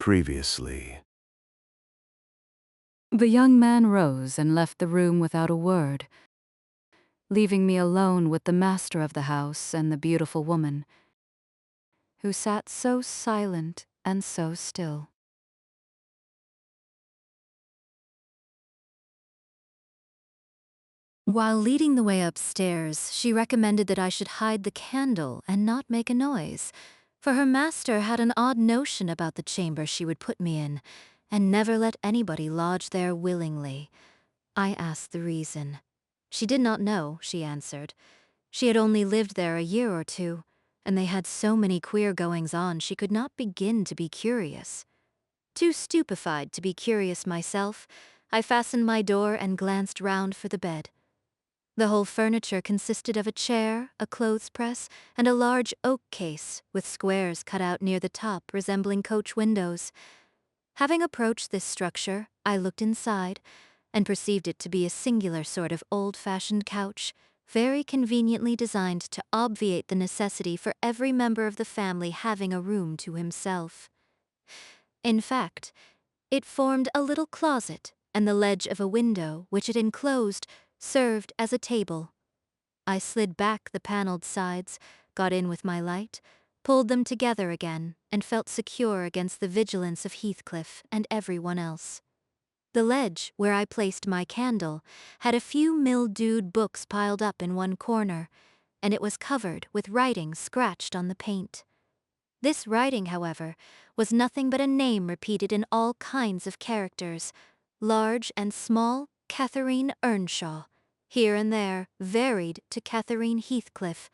Previously. The young man rose and left the room without a word, leaving me alone with the master of the house and the beautiful woman, who sat so silent and so still. While leading the way upstairs, she recommended that I should hide the candle and not make a noise, for her master had an odd notion about the chamber she would put me in, and never let anybody lodge there willingly. I asked the reason. She did not know, she answered. She had only lived there a year or two, and they had so many queer goings-on she could not begin to be curious. Too stupefied to be curious myself, I fastened my door and glanced round for the bed. The whole furniture consisted of a chair, a clothes press, and a large oak case with squares cut out near the top resembling coach windows. Having approached this structure, I looked inside and perceived it to be a singular sort of old-fashioned couch, very conveniently designed to obviate the necessity for every member of the family having a room to himself. In fact, it formed a little closet, and the ledge of a window, which it enclosed, served as a table. I slid back the paneled sides, got in with my light, pulled them together again, and felt secure against the vigilance of Heathcliff and everyone else. The ledge, where I placed my candle, had a few mildewed books piled up in one corner, and it was covered with writing scratched on the paint. This writing, however, was nothing but a name repeated in all kinds of characters, large and small, Catherine Earnshaw, here and there varied to Catherine Heathcliff,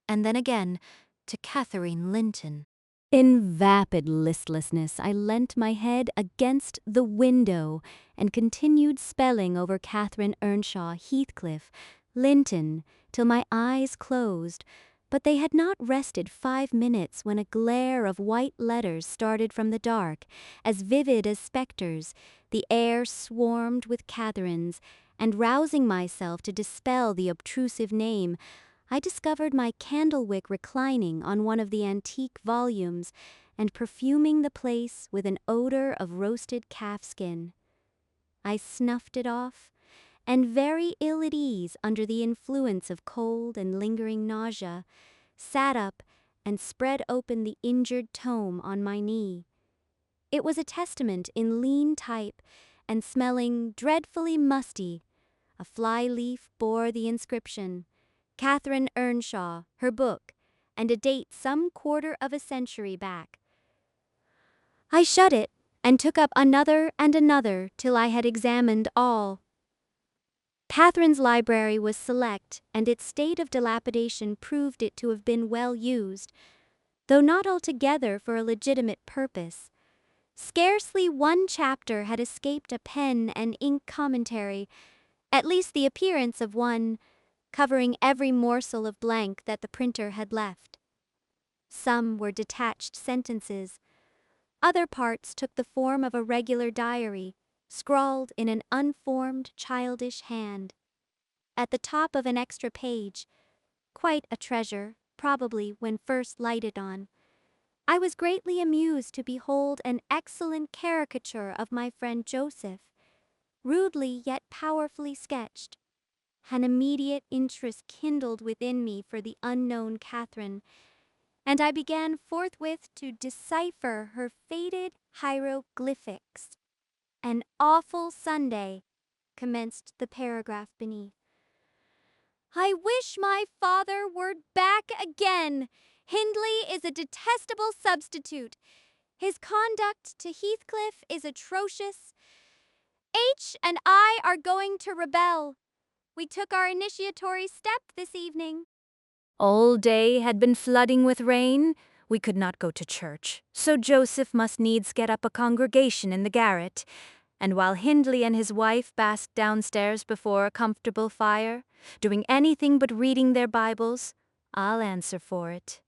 and then again to Catherine Linton. In vapid listlessness, I leant my head against the window and continued spelling over Catherine Earnshaw, Heathcliff, Linton, till my eyes closed, but they had not rested 5 minutes when a glare of white letters started from the dark, as vivid as spectres. The air swarmed with Catherines, and rousing myself to dispel the obtrusive name, I discovered my candlewick reclining on one of the antique volumes and perfuming the place with an odor of roasted calfskin. I snuffed it off, and very ill at ease under the influence of cold and lingering nausea, sat up and spread open the injured tome on my knee. It was a testament in lean type and smelling dreadfully musty. A fly-leaf bore the inscription, Catherine Earnshaw, her book, and a date some quarter of a century back. I shut it and took up another and another till I had examined all. Catherine's library was select, and its state of dilapidation proved it to have been well used, though not altogether for a legitimate purpose. Scarcely one chapter had escaped a pen and ink commentary, at least the appearance of one, covering every morsel of blank that the printer had left. Some were detached sentences. Other parts took the form of a regular diary, scrawled in an unformed, childish hand. At the top of an extra page, quite a treasure, probably when first lighted on, I was greatly amused to behold an excellent caricature of my friend Joseph, rudely yet powerfully sketched. An immediate interest kindled within me for the unknown Catherine, and I began forthwith to decipher her faded hieroglyphics. An awful Sunday, commenced the paragraph beneath. I wish my father were back again. Hindley is a detestable substitute. His conduct to Heathcliff is atrocious. H and I are going to rebel. We took our initiatory step this evening. All day had been flooding with rain. We could not go to church, so Joseph must needs get up a congregation in the garret, and while Hindley and his wife basked downstairs before a comfortable fire, doing anything but reading their Bibles, I'll answer for it.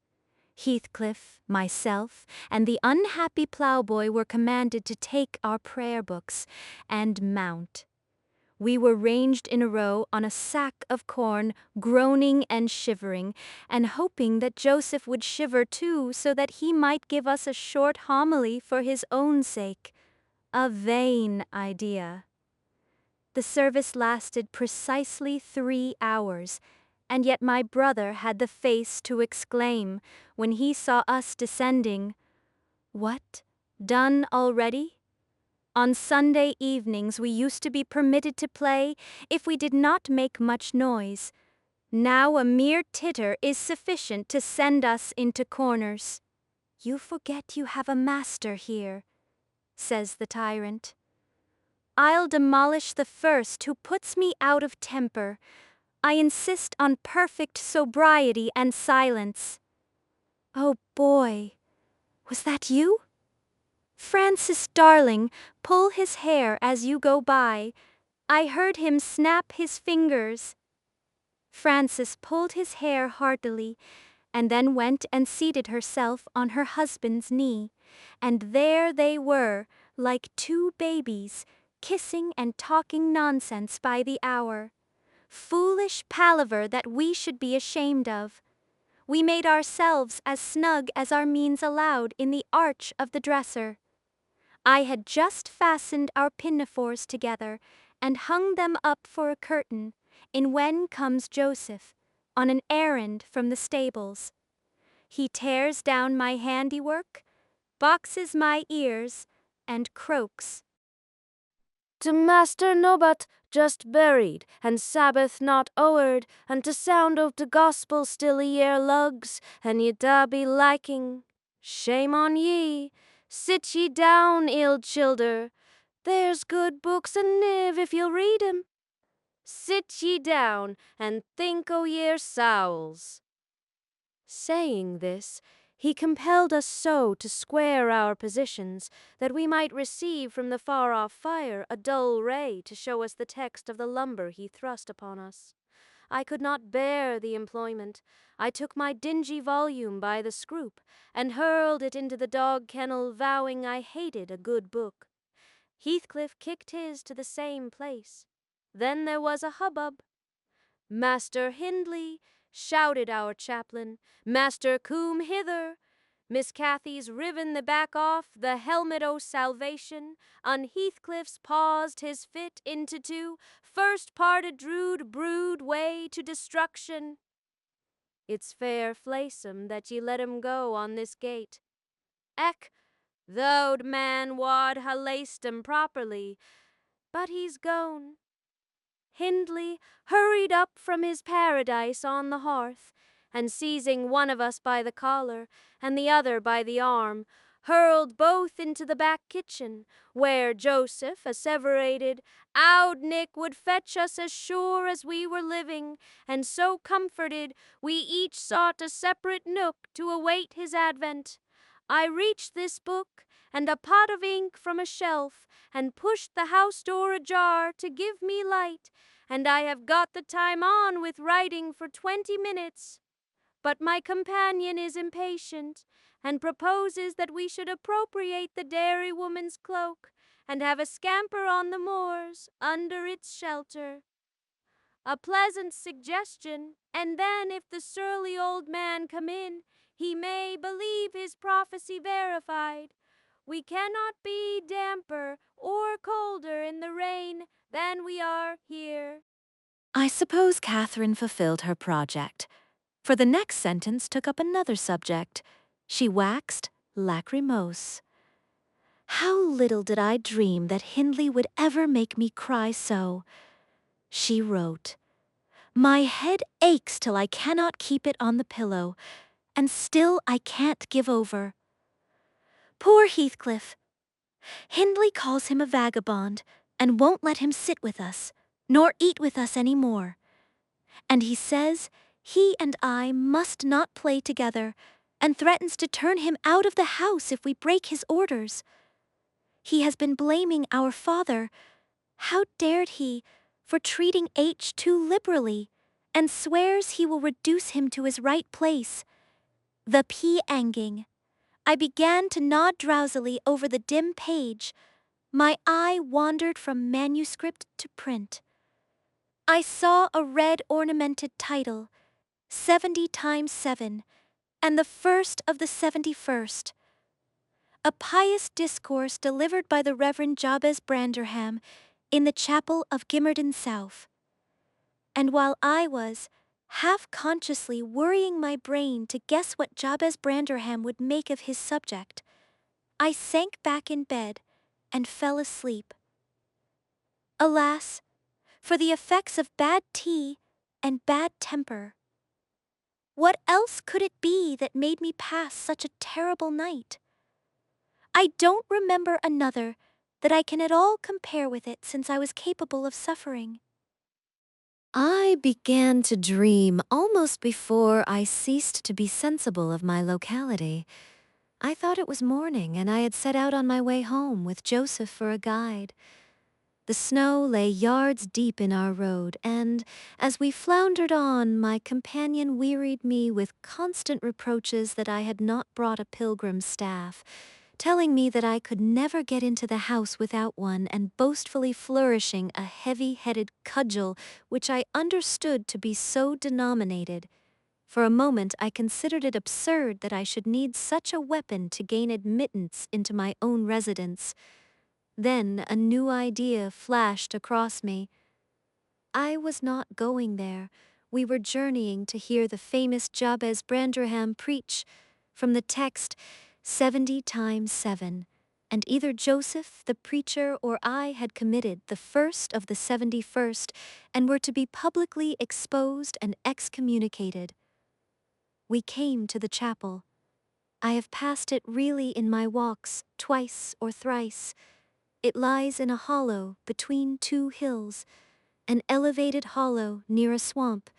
Heathcliff, myself, and the unhappy ploughboy were commanded to take our prayer books and mount. We were ranged in a row on a sack of corn, groaning and shivering, and hoping that Joseph would shiver too, so that he might give us a short homily for his own sake. A vain idea. The service lasted precisely 3 hours, and yet my brother had the face to exclaim, when he saw us descending, "What, done already?" On Sunday evenings we used to be permitted to play if we did not make much noise. Now a mere titter is sufficient to send us into corners. "You forget you have a master here," says the tyrant. "I'll demolish the first who puts me out of temper. I insist on perfect sobriety and silence." "Oh boy, was that you? Francis, darling, pull his hair as you go by. I heard him snap his fingers." Francis pulled his hair heartily, and then went and seated herself on her husband's knee, and there they were, like 2 babies, kissing and talking nonsense by the hour. Foolish palaver that we should be ashamed of. We made ourselves as snug as our means allowed in the arch of the dresser. I had just fastened our pinafores together and hung them up for a curtain, in when comes Joseph, on an errand from the stables. He tears down my handiwork, boxes my ears, and croaks, "To Master Nobat just buried, and Sabbath not owered, and to sound of the gospel still ye lugs, and ye da be liking. Shame on ye! Sit ye down, ill childer. There's good books aniv if you'll read 'em. Sit ye down, and think o' yer sowls." Saying this, he compelled us so to square our positions that we might receive from the far-off fire a dull ray to show us the text of the lumber he thrust upon us. I could not bear the employment. I took my dingy volume by the scroop and hurled it into the dog kennel, vowing I hated a good book. Heathcliff kicked his to the same place. Then there was a hubbub. "Master Hindley," shouted our chaplain, "Master Coombe hither! Miss Cathy's riven the back off the helmet o' salvation, on Heathcliff's paused his fit into 2, first parted drood brood way to destruction. It's fair flaysome that ye let him go on this gate. Ec, the old man wad ha laced him properly, but he's gone." Hindley hurried up from his paradise on the hearth, and seizing one of us by the collar and the other by the arm, hurled both into the back kitchen, where Joseph asseverated "Oud Nick would fetch us as sure as we were living, and so comforted we each sought a separate nook to await his advent. I reached this book and a pot of ink from a shelf, and pushed the house door ajar to give me light, and I have got the time on with writing for 20 minutes. But my companion is impatient, and proposes that we should appropriate the dairywoman's cloak, and have a scamper on the moors under its shelter. A pleasant suggestion, and then if the surly old man come in, he may believe his prophecy verified. We cannot be damper or colder in the rain than we are here." I suppose Catherine fulfilled her project, for the next sentence took up another subject. She waxed lachrymose. How little did I dream that Hindley would ever make me cry so. She wrote, "My head aches till I cannot keep it on the pillow, and still I can't give over. Poor Heathcliff! Hindley calls him a vagabond, and won't let him sit with us, nor eat with us any more. And he says he and I must not play together, and threatens to turn him out of the house if we break his orders. He has been blaming our father. How dared he, for treating H too liberally, and swears he will reduce him to his right place. The P-anging." I began to nod drowsily over the dim page. My eye wandered from manuscript to print. I saw a red ornamented title, 70 times 7, and the first of the 71st. A pious discourse delivered by the Reverend Jabez Branderham in the chapel of Gimmerden South. And while I was, half-consciously worrying my brain to guess what Jabez Branderham would make of his subject, I sank back in bed and fell asleep. Alas, for the effects of bad tea and bad temper. What else could it be that made me pass such a terrible night? I don't remember another that I can at all compare with it since I was capable of suffering. I began to dream almost before I ceased to be sensible of my locality. I thought it was morning, and I had set out on my way home with Joseph for a guide. The snow lay yards deep in our road, and as we floundered on, my companion wearied me with constant reproaches that I had not brought a pilgrim's staff, telling me that I could never get into the house without one, and boastfully flourishing a heavy-headed cudgel which I understood to be so denominated. For a moment I considered it absurd that I should need such a weapon to gain admittance into my own residence. Then a new idea flashed across me. I was not going there. We were journeying to hear the famous Jabez Branderham preach from the text 70 times 7, and either Joseph, the preacher, or I had committed the first of the 71st and were to be publicly exposed and excommunicated. We came to the chapel. I have passed it really in my walks twice or thrice. It lies in a hollow between two hills, an elevated hollow near a swamp,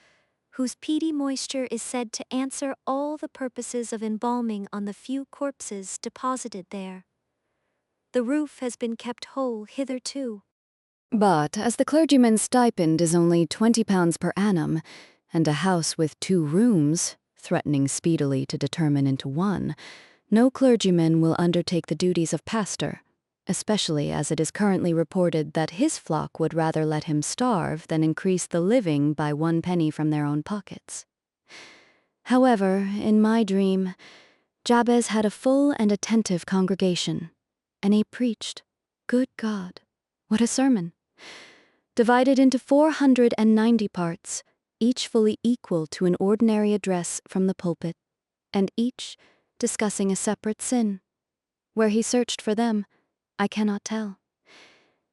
whose peaty moisture is said to answer all the purposes of embalming on the few corpses deposited there. The roof has been kept whole hitherto. But as the clergyman's stipend is only £20 per annum, and a house with 2 rooms, threatening speedily to determine into one, no clergyman will undertake the duties of pastor, especially as it is currently reported that his flock would rather let him starve than increase the living by 1 penny from their own pockets. However, in my dream, Jabez had a full and attentive congregation, and he preached. Good God, what a sermon! Divided into 490 parts, each fully equal to an ordinary address from the pulpit, and each discussing a separate sin. Where he searched for them, I cannot tell.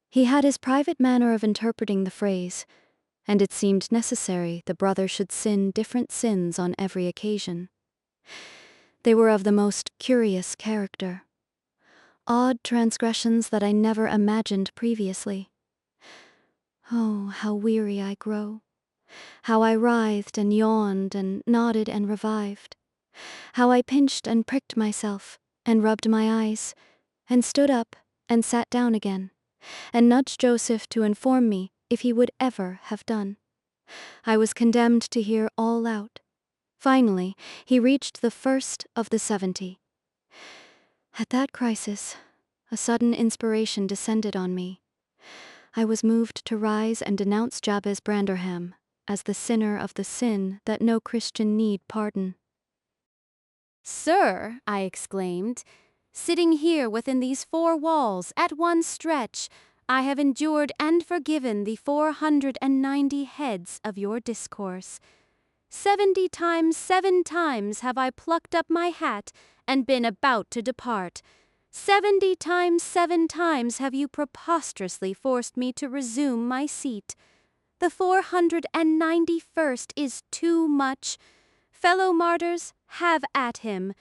He had his private manner of interpreting the phrase, and it seemed necessary the brother should sin different sins on every occasion. They were of the most curious character, odd transgressions that I never imagined previously. Oh, how weary I grow! How I writhed and yawned and nodded and revived! How I pinched and pricked myself, and rubbed my eyes, and stood up and sat down again, and nudged Joseph to inform me if he would ever have done. I was condemned to hear all out. Finally, he reached the first of the 70. At that crisis, a sudden inspiration descended on me. I was moved to rise and denounce Jabez Branderham as the sinner of the sin that no Christian need pardon. "Sir," I exclaimed, "sitting here within these 4 walls, at one stretch, I have endured and forgiven the 490 heads of your discourse. 70 times 7 times have I plucked up my hat and been about to depart. 70 times 7 times have you preposterously forced me to resume my seat. The 491st is too much. Fellow martyrs, have at him.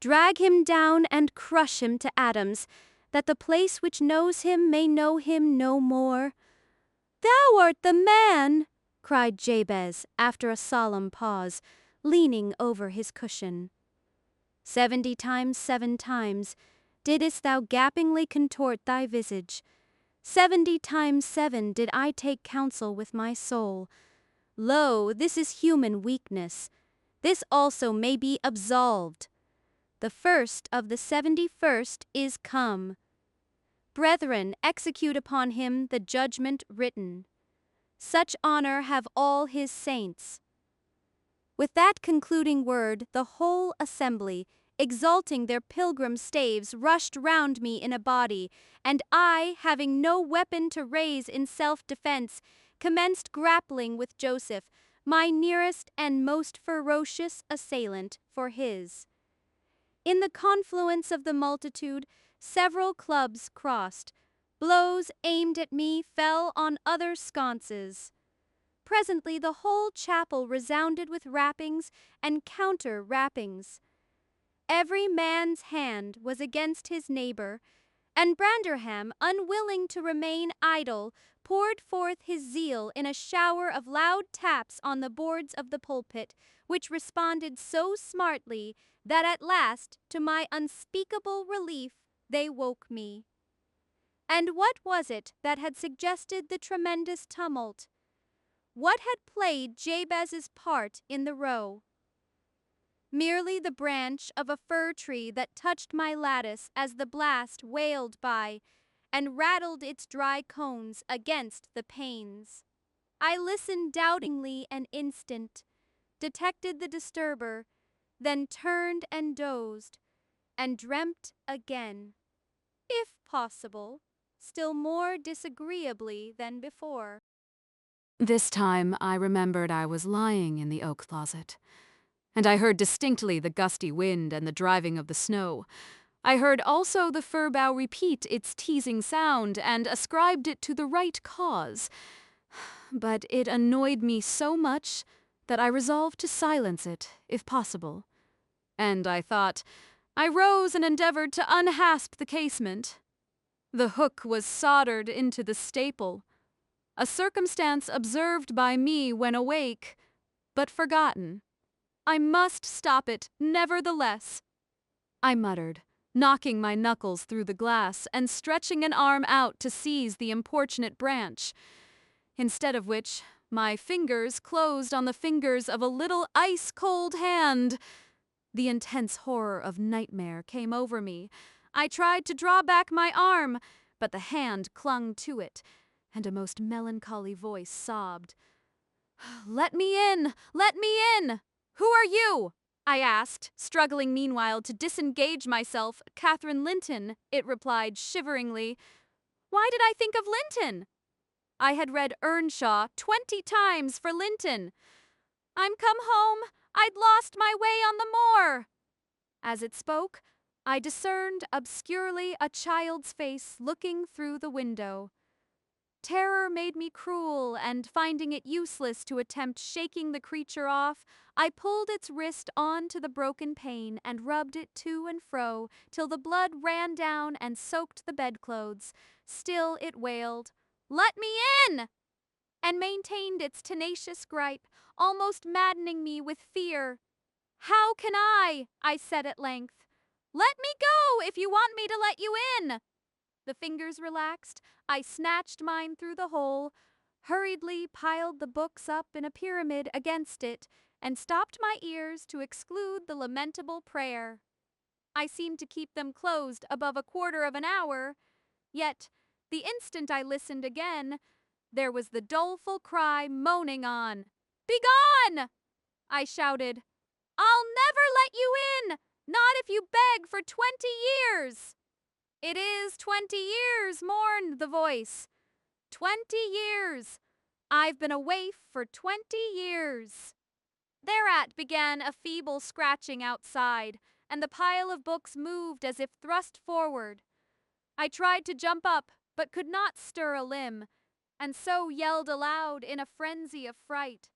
Drag him down and crush him to atoms, that the place which knows him may know him no more." "Thou art the man!" cried Jabez, after a solemn pause, leaning over his cushion. 70 times 7 times didst thou gapingly contort thy visage. 70 times 7 did I take counsel with my soul. Lo, this is human weakness. This also may be absolved. The first of the 71st is come. Brethren, execute upon him the judgment written. Such honor have all his saints." With that concluding word, the whole assembly, exalting their pilgrim staves, rushed round me in a body, and I, having no weapon to raise in self-defense, commenced grappling with Joseph, my nearest and most ferocious assailant, for his. In the confluence of the multitude, several clubs crossed. Blows aimed at me fell on other sconces. Presently the whole chapel resounded with rappings and counter-rappings. Every man's hand was against his neighbor, and Branderham, unwilling to remain idle, poured forth his zeal in a shower of loud taps on the boards of the pulpit, which responded so smartly that at last, to my unspeakable relief, they woke me. And what was it that had suggested the tremendous tumult? What had played Jabez's part in the row? Merely the branch of a fir tree that touched my lattice as the blast wailed by and rattled its dry cones against the panes. I listened doubtingly an instant, detected the disturber, then turned and dozed, and dreamt again, if possible, still more disagreeably than before. This time I remembered I was lying in the oak closet, and I heard distinctly the gusty wind and the driving of the snow. I heard also the fir bough repeat its teasing sound and ascribed it to the right cause. But it annoyed me so much that I resolved to silence it, if possible. And I thought, I rose and endeavored to unhasp the casement. The hook was soldered into the staple, a circumstance observed by me when awake, but forgotten. I must stop it, nevertheless, I muttered, knocking my knuckles through the glass and stretching an arm out to seize the importunate branch, instead of which my fingers closed on the fingers of a little ice-cold hand. The intense horror of nightmare came over me. I tried to draw back my arm, but the hand clung to it, and a most melancholy voice sobbed, "Let me in! Let me in! Who are you?" I asked, struggling meanwhile to disengage myself. "Catherine Linton," it replied shiveringly. Why did I think of Linton? I had read Earnshaw 20 times for Linton. "I'm come home. I'd lost my way on the moor." As it spoke, I discerned obscurely a child's face looking through the window. Terror made me cruel, and finding it useless to attempt shaking the creature off, I pulled its wrist on to the broken pane and rubbed it to and fro till the blood ran down and soaked the bedclothes. Still it wailed, "Let me in!" and maintained its tenacious gripe, almost maddening me with fear. "How can I?" said at length. "Let me go if you want me to let you in." The fingers relaxed. I snatched mine through the hole, hurriedly piled the books up in a pyramid against it, and stopped my ears to exclude the lamentable prayer. I seemed to keep them closed above a quarter of an hour, yet the instant I listened again, there was the doleful cry moaning on. "Begone!" I shouted. "I'll never let you in, not if you beg for 20 years. "It is 20 years, mourned the voice. 20 years. I've been a waif for 20 years. Thereat began a feeble scratching outside, and the pile of books moved as if thrust forward. I tried to jump up, but could not stir a limb, and so yelled aloud in a frenzy of fright.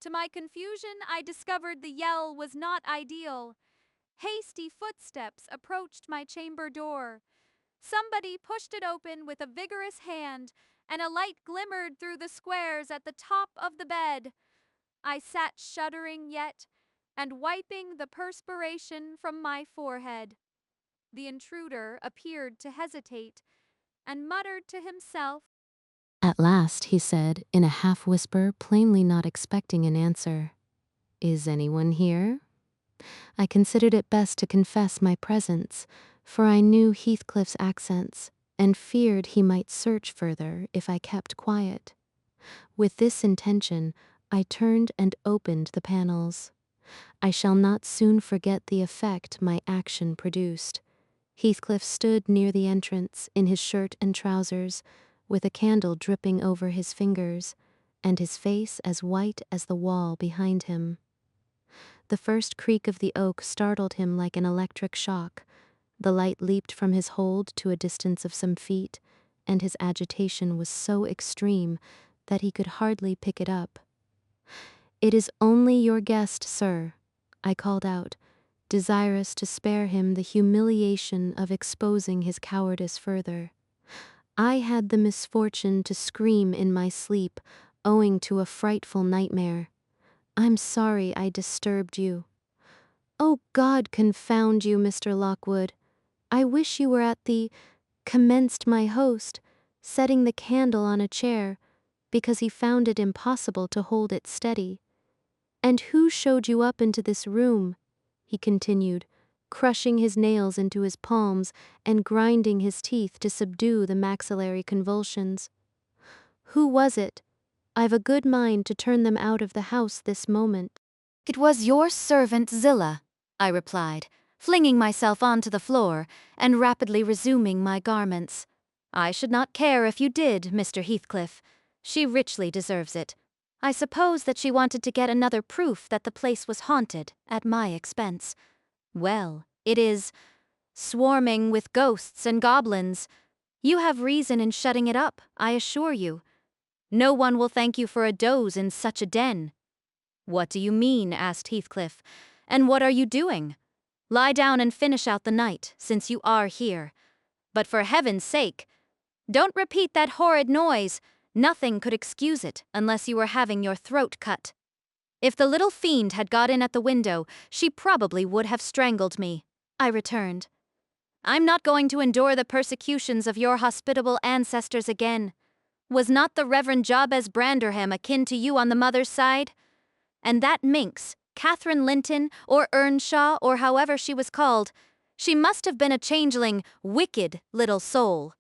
To my confusion, I discovered the yell was not ideal. Hasty footsteps approached my chamber door. Somebody pushed it open with a vigorous hand, and a light glimmered through the squares at the top of the bed. I sat shuddering yet, and wiping the perspiration from my forehead. The intruder appeared to hesitate, and muttered to himself. At last he said, in a half-whisper, plainly not expecting an answer, "Is anyone here?" I considered it best to confess my presence, for I knew Heathcliff's accents, and feared he might search further if I kept quiet. With this intention, I turned and opened the panels. I shall not soon forget the effect my action produced. Heathcliff stood near the entrance in his shirt and trousers, with a candle dripping over his fingers, and his face as white as the wall behind him. The first creak of the oak startled him like an electric shock. The light leaped from his hold to a distance of some feet, and his agitation was so extreme that he could hardly pick it up. "It is only your guest, sir," I called out, desirous to spare him the humiliation of exposing his cowardice further. I had the misfortune to scream in my sleep, owing to a frightful nightmare. "I'm sorry I disturbed you." "Oh, God confound you, Mr. Lockwood. I wish you were at the," commenced my host, setting the candle on a chair, because he found it impossible to hold it steady. "And who showed you up into this room?" he continued, crushing his nails into his palms and grinding his teeth to subdue the maxillary convulsions. "Who was it? I've a good mind to turn them out of the house this moment." "It was your servant Zillah," I replied, flinging myself onto the floor and rapidly resuming my garments. "I should not care if you did, Mr. Heathcliff. She richly deserves it. I suppose that she wanted to get another proof that the place was haunted at my expense. Well, it is swarming with ghosts and goblins. You have reason in shutting it up, I assure you. No one will thank you for a doze in such a den." "What do you mean?" asked Heathcliff. "And what are you doing? Lie down and finish out the night, since you are here. But for heaven's sake, don't repeat that horrid noise. Nothing could excuse it unless you were having your throat cut. If the little fiend had got in at the window, she probably would have strangled me," I returned. "I'm not going to endure the persecutions of your hospitable ancestors again. Was not the Reverend Jabez Branderham akin to you on the mother's side? And that minx, Catherine Linton, or Earnshaw, or however she was called, she must have been a changeling, wicked little soul.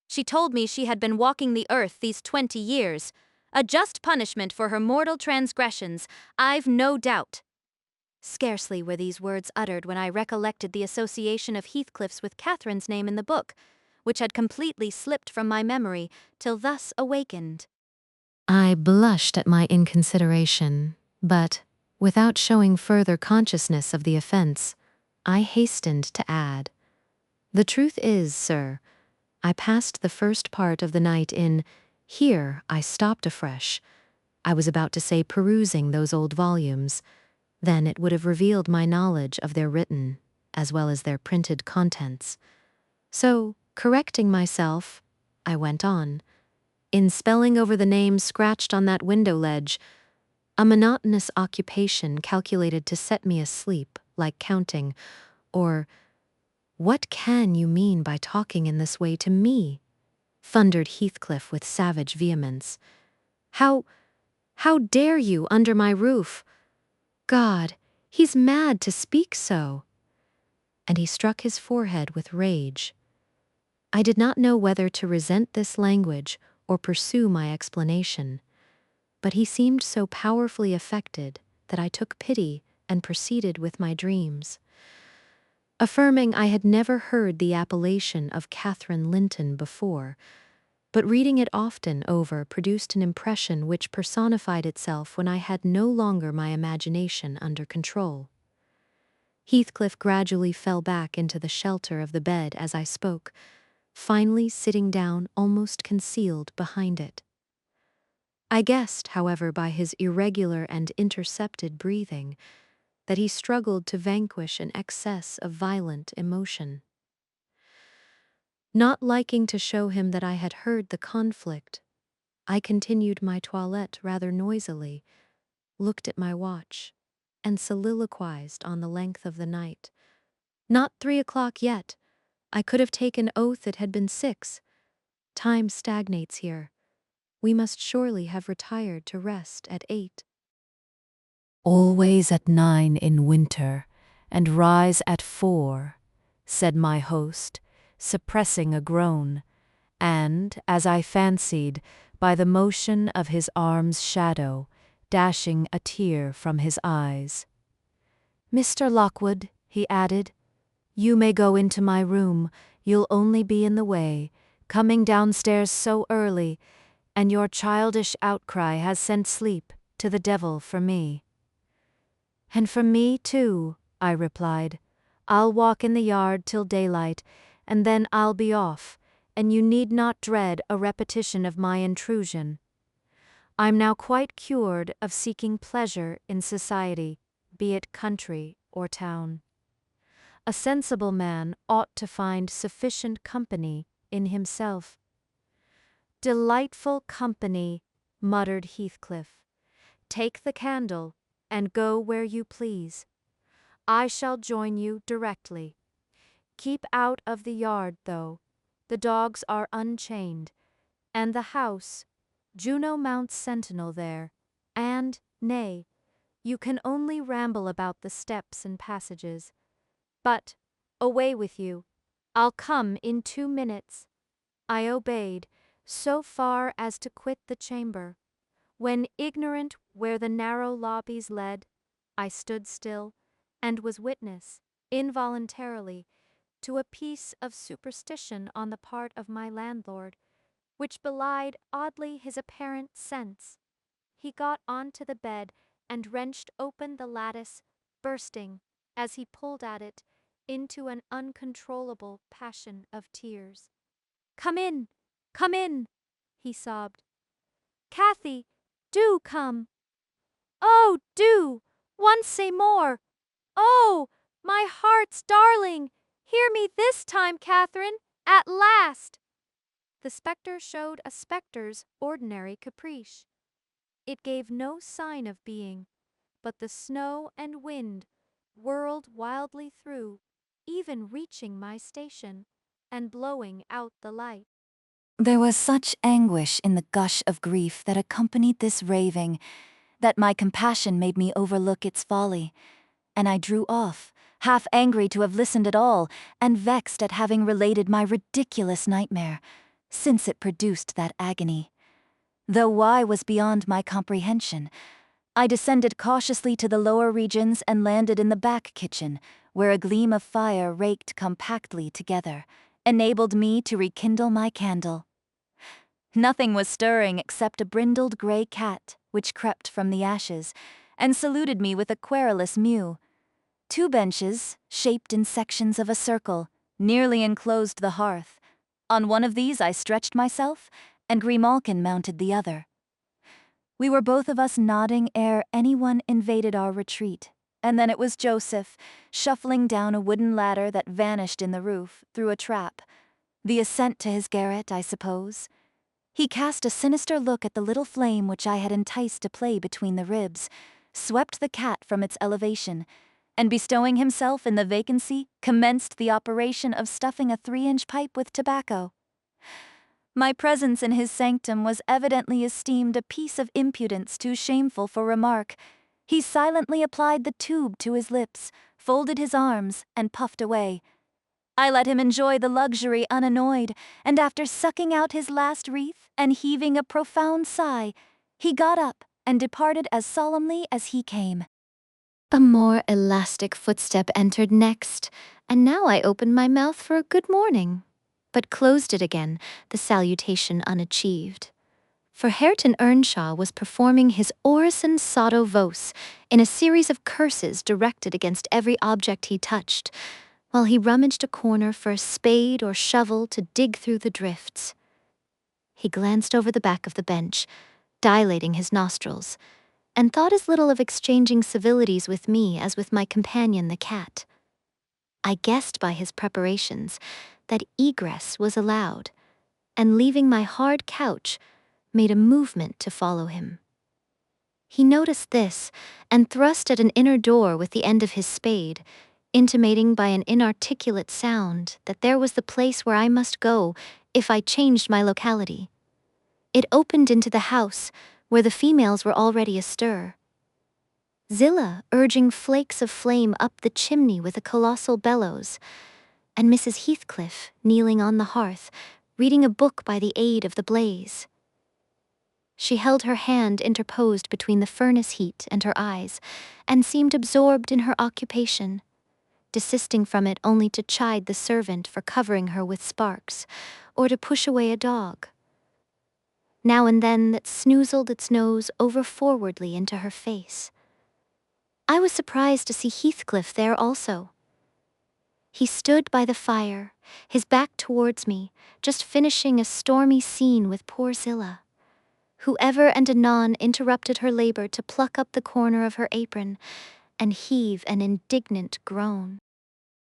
She told me she had been walking the earth these 20 years, a just punishment for her mortal transgressions, I've no doubt." Scarcely were these words uttered when I recollected the association of Heathcliff's with Catherine's name in the book, which had completely slipped from my memory till thus awakened. I blushed at my inconsideration, but, without showing further consciousness of the offense, I hastened to add, "The truth is, sir, I passed the first part of the night in," here I stopped afresh. I was about to say perusing those old volumes. Then it would have revealed my knowledge of their written, as well as their printed contents. So, correcting myself, I went on, "in spelling over the names scratched on that window ledge, a monotonous occupation calculated to set me asleep, like counting, or—" "What can you mean by talking in this way to me?" thundered Heathcliff with savage vehemence. How dare you under my roof? God, he's mad to speak so." And he struck his forehead with rage. I did not know whether to resent this language or pursue my explanation, but he seemed so powerfully affected that I took pity and proceeded with my dreams. Affirming I had never heard the appellation of Catherine Linton before, but reading it often over produced an impression which personified itself when I had no longer my imagination under control. Heathcliff gradually fell back into the shelter of the bed as I spoke, finally sitting down almost concealed behind it. I guessed, however, by his irregular and intercepted breathing, that he struggled to vanquish an excess of violent emotion. Not liking to show him that I had heard the conflict, I continued my toilette rather noisily, looked at my watch, and soliloquized on the length of the night. Not 3 o'clock yet. I could have taken oath it had been 6. Time stagnates here. We must surely have retired to rest at 8. "Always at 9 in winter, and rise at 4, said my host, suppressing a groan, and, as I fancied, by the motion of his arm's shadow, dashing a tear from his eyes. "Mr. Lockwood," he added, "you may go into my room, you'll only be in the way, coming downstairs so early, and your childish outcry has sent sleep to the devil for me." "And for me too," I replied. "I'll walk in the yard till daylight, and then I'll be off, and you need not dread a repetition of my intrusion. I'm now quite cured of seeking pleasure in society, be it country or town. A sensible man ought to find sufficient company in himself." "Delightful company," muttered Heathcliff. "Take the candle, and go where you please. I shall join you directly. Keep out of the yard, though. The dogs are unchained, and the house, Juno mounts sentinel there, and, nay, you can only ramble about the steps and passages. But, away with you. I'll come in 2 minutes." I obeyed, so far as to quit the chamber. When ignorant where the narrow lobbies led, I stood still, and was witness, involuntarily, to a piece of superstition on the part of my landlord, which belied oddly his apparent sense. He got on to the bed and wrenched open the lattice, bursting, as he pulled at it, into an uncontrollable passion of tears. "Come in! Come in!" he sobbed. "Kathy, do come! Oh, do! Once say more! Oh, my heart's darling! Hear me this time, Catherine! At last!" The spectre showed a spectre's ordinary caprice. It gave no sign of being, but the snow and wind whirled wildly through, even reaching my station, and blowing out the light. There was such anguish in the gush of grief that accompanied this raving that my compassion made me overlook its folly, and I drew off, half angry to have listened at all, and vexed at having related my ridiculous nightmare, since it produced that agony. Though why was beyond my comprehension, I descended cautiously to the lower regions and landed in the back kitchen, where a gleam of fire raked compactly together enabled me to rekindle my candle. Nothing was stirring except a brindled gray cat, which crept from the ashes, and saluted me with a querulous mew. 2 benches, shaped in sections of a circle, nearly enclosed the hearth. On one of these I stretched myself, and Grimalkin mounted the other. We were both of us nodding ere anyone invaded our retreat, and then it was Joseph, shuffling down a wooden ladder that vanished in the roof, through a trap. The ascent to his garret, I suppose. He cast a sinister look at the little flame which I had enticed to play between the ribs, swept the cat from its elevation, and bestowing himself in the vacancy, commenced the operation of stuffing a 3-inch pipe with tobacco. My presence in his sanctum was evidently esteemed a piece of impudence too shameful for remark. He silently applied the tube to his lips, folded his arms, and puffed away. I let him enjoy the luxury unannoyed, and after sucking out his last wreath and heaving a profound sigh, he got up and departed as solemnly as he came. A more elastic footstep entered next, and now I opened my mouth for a good morning, but closed it again, the salutation unachieved. For Hareton Earnshaw was performing his orison sotto voce in a series of curses directed against every object he touched, while he rummaged a corner for a spade or shovel to dig through the drifts. He glanced over the back of the bench, dilating his nostrils, and thought as little of exchanging civilities with me as with my companion the cat. I guessed by his preparations that egress was allowed, and leaving my hard couch, made a movement to follow him. He noticed this, and thrust at an inner door with the end of his spade, intimating by an inarticulate sound that there was the place where I must go if I changed my locality. It opened into the house, where the females were already astir. Zillah urging flakes of flame up the chimney with a colossal bellows, and Mrs. Heathcliff kneeling on the hearth, reading a book by the aid of the blaze. She held her hand interposed between the furnace heat and her eyes, and seemed absorbed in her occupation, desisting from it only to chide the servant for covering her with sparks, or to push away a dog, now and then that snoozled its nose over-forwardly into her face. I was surprised to see Heathcliff there also. He stood by the fire, his back towards me, just finishing a stormy scene with poor Zillah, who ever and anon interrupted her labor to pluck up the corner of her apron and heave an indignant groan.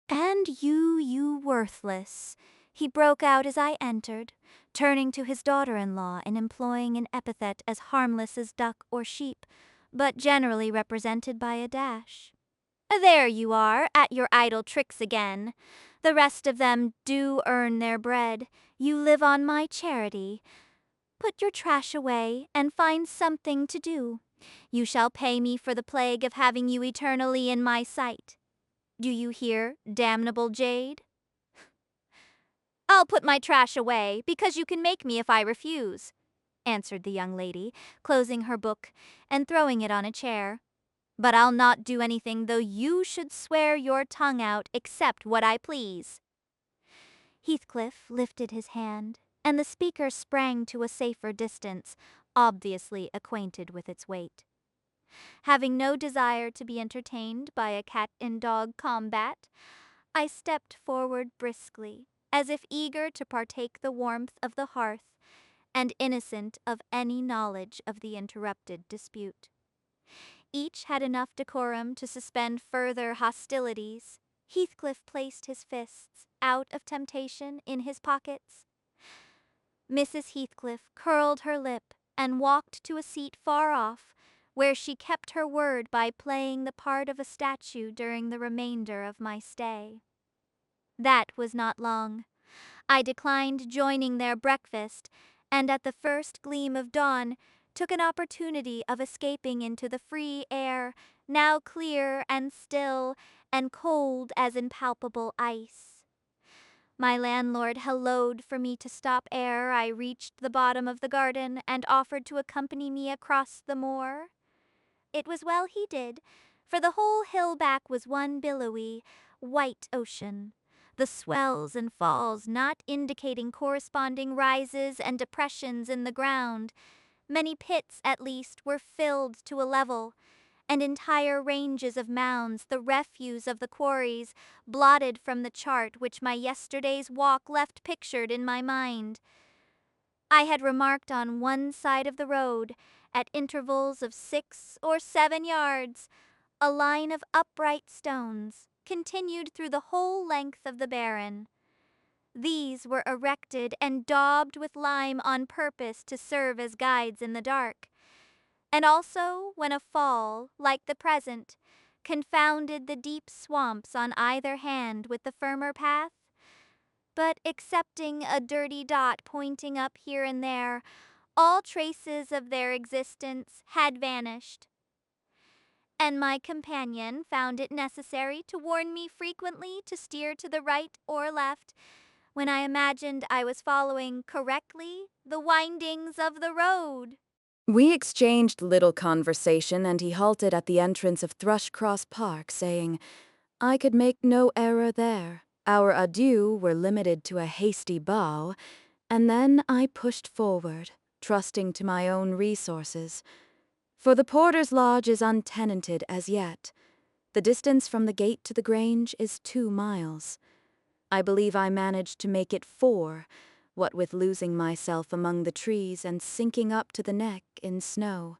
"And you worthless," he broke out as I entered, turning to his daughter-in-law and employing an epithet as harmless as duck or sheep, but generally represented by a dash. "There you are, at your idle tricks again. The rest of them do earn their bread. You live on my charity. Put your trash away and find something to do. You shall pay me for the plague of having you eternally in my sight. Do you hear, damnable jade?" "I'll put my trash away, because you can make me if I refuse," answered the young lady, closing her book and throwing it on a chair. "But I'll not do anything though you should swear your tongue out except what I please." Heathcliff lifted his hand, and the speaker sprang to a safer distance, obviously acquainted with its weight. Having no desire to be entertained by a cat-and-dog combat, I stepped forward briskly, as if eager to partake the warmth of the hearth, and innocent of any knowledge of the interrupted dispute. Each had enough decorum to suspend further hostilities. Heathcliff placed his fists, out of temptation, in his pockets. Mrs. Heathcliff curled her lip and walked to a seat far off, where she kept her word by playing the part of a statue during the remainder of my stay. That was not long. I declined joining their breakfast, and at the first gleam of dawn took an opportunity of escaping into the free air, now clear and still, and cold as impalpable ice. My landlord hallooed for me to stop ere I reached the bottom of the garden, and offered to accompany me across the moor. It was well he did, for the whole hill back was one billowy, white ocean, the swells and falls not indicating corresponding rises and depressions in the ground. Many pits, at least, were filled to a level, and entire ranges of mounds, the refuse of the quarries, blotted from the chart which my yesterday's walk left pictured in my mind. I had remarked on one side of the road, at intervals of 6 or 7 yards, a line of upright stones, continued through the whole length of the barren. These were erected and daubed with lime on purpose to serve as guides in the dark, and also when a fall, like the present, confounded the deep swamps on either hand with the firmer path. But excepting a dirty dot pointing up here and there, all traces of their existence had vanished, and my companion found it necessary to warn me frequently to steer to the right or left, when I imagined I was following correctly the windings of the road. We exchanged little conversation, and he halted at the entrance of Thrushcross Park, saying, "I could make no error there." Our adieux were limited to a hasty bow, and then I pushed forward, trusting to my own resources. For the porter's lodge is untenanted as yet. The distance from the gate to the Grange is 2 miles. I believe I managed to make it 4, what with losing myself among the trees and sinking up to the neck in snow,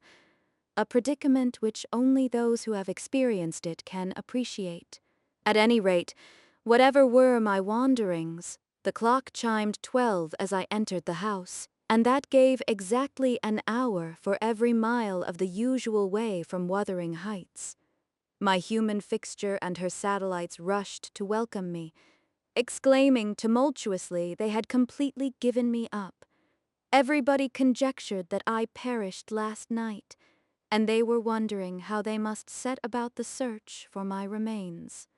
a predicament which only those who have experienced it can appreciate. At any rate, whatever were my wanderings, the clock chimed 12 as I entered the house, and that gave exactly an hour for every mile of the usual way from Wuthering Heights. My human fixture and her satellites rushed to welcome me, exclaiming tumultuously they had completely given me up. Everybody conjectured that I perished last night, and they were wondering how they must set about the search for my remains.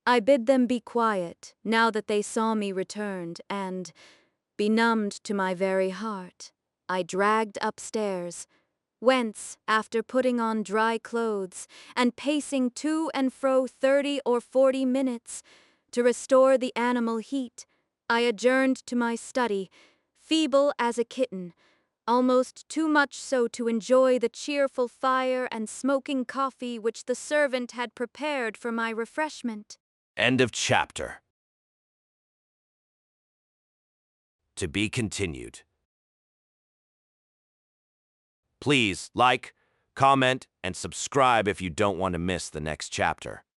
I bid them be quiet, now that they saw me returned, and, benumbed to my very heart, I dragged upstairs, whence, after putting on dry clothes and pacing to and fro 30 or 40 minutes, to restore the animal heat, I adjourned to my study, feeble as a kitten, almost too much so to enjoy the cheerful fire and smoking coffee which the servant had prepared for my refreshment. End of chapter. To be continued. Please like, comment, and subscribe if you don't want to miss the next chapter.